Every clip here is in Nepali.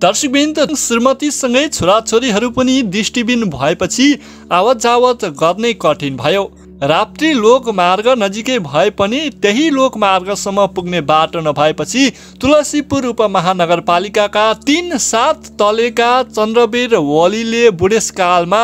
दर्शकवृन्द, श्रीमतीसँगै छोराछोरीहरू पनि दृष्टिबिन भएपछि आवत जावत गर्नै कठिन भयो। राप्ती लोकमार्ग नजिकै भए पनि त्यही लोकमार्गसम्म पुग्ने बाटो नभएपछि तुलसीपुर उपमहानगरपालिकाका 3/7 तलेका चन्द्रवीर वलीले बुढेसकालमा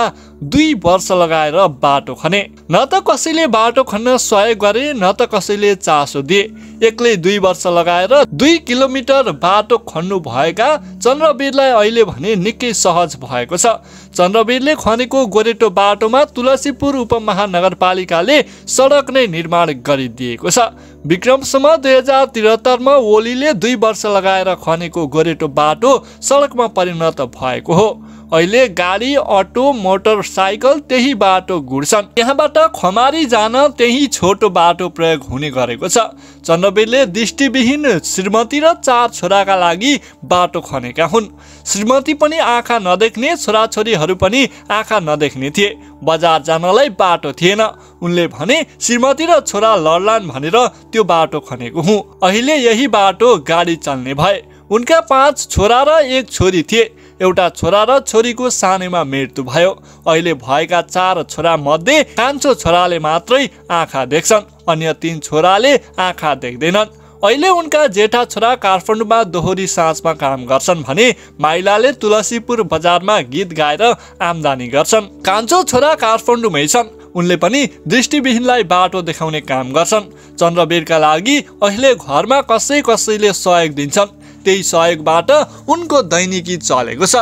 2 वर्ष लगाएर बाटो खने। न त कसैले बाटो खन्न सहयोग गरे, न त कसैले चासो दिए। एक्लै 2 वर्ष लगाएर 2 किलोमिटर बाटो खन्नु भएका चन्द्रवीरलाई अहिले भने निकै सहज भएको छ। चन्द्रवीरले खनेको गोरेटो बाटोमा तुलसीपुर उपमहानगरपालिकाले सडक नै निर्माण गरिदिएको छ। विक्रमसम्म 2073 मा ओलीले 2 वर्ष लगाएर खनेको गोरेटो बाटो सडकमा परिणत भएको हो। अहिले गाडी, अटो, मोटरसाइकल त्यही बाटो गुड्छन्। यहाँबाट खमारी जान त्यही छोटो बाटो प्रयोग हुने गरेको छ। चन्द्रवीरले दृष्टिविहीन श्रीमती र 4 छोराका लागि बाटो खनेका हुन्। श्रीमती पनि आँखा नदेख्ने, छोराछोरीहरू पनि आँखा नदेख्ने थिए। बजार जानलाई बाटो थिएन। उनले भने श्रीमती र छोरा लड्लान् भनेर त्यो बाटो खनेको हुँ। अहिले यही बाटो गाडी चल्ने भए। उनका 5 छोरा र 1 छोरी थिए। एउटा छोरा र छोरीको सानैमा मृत्यु भयो। अहिले भएका 4 छोरा मध्ये कान्छो छोराले मात्रै आँखा देख्छन्, अन्य 3 छोराले आँखा देख्दैनन्। अहिले उनका जेठा छोरा काठमाडौँमा दोहोरी साँझमा काम गर्छन् भने माइलाले तुलसीपुर बजारमा गीत गाएर आम्दानी गर्छन्। कान्छो छोरा काठमाडौँमै छन्। उनले पनि दृष्टिविहीनलाई बाटो देखाउने काम गर्छन्। चन्द्रवीरका लागि अहिले घरमा कसैले सहयोग दिन्छन्। त्यही सहयोगबाट उनको दैनिकी चलेको छ।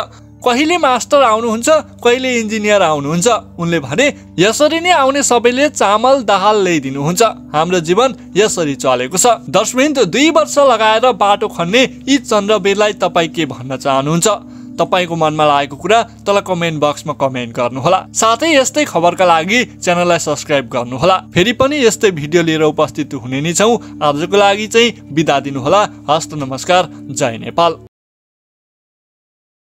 कहिले मास्टर आउनुहुन्छ, कहिले इन्जिनियर आउनुहुन्छ। उनले भने यसरी नै आउने सबैले चामल दाल ल्याइदिनुहुन्छ। हाम्रो जीवन यसरी चलेको छ। दर्शकवृन्द, 2 वर्ष लगाएर बाटो खन्ने यी चन्द्रवीरलाई तपाईँ के भन्न चाहनुहुन्छ? तपाईको मनमा लागेको कुरा तल कमेन्ट बक्समा कमेन्ट गर्नुहोला। साथै यस्तै खबरका लागि च्यानललाई सब्स्क्राइब गर्नुहोला। फेरि पनि यस्तै भिडियो लिएर उपस्थित हुने नै छौँ। आजको लागि चाहिँ बिदा दिनुहोला। हस्त नमस्कार, जय नेपाल।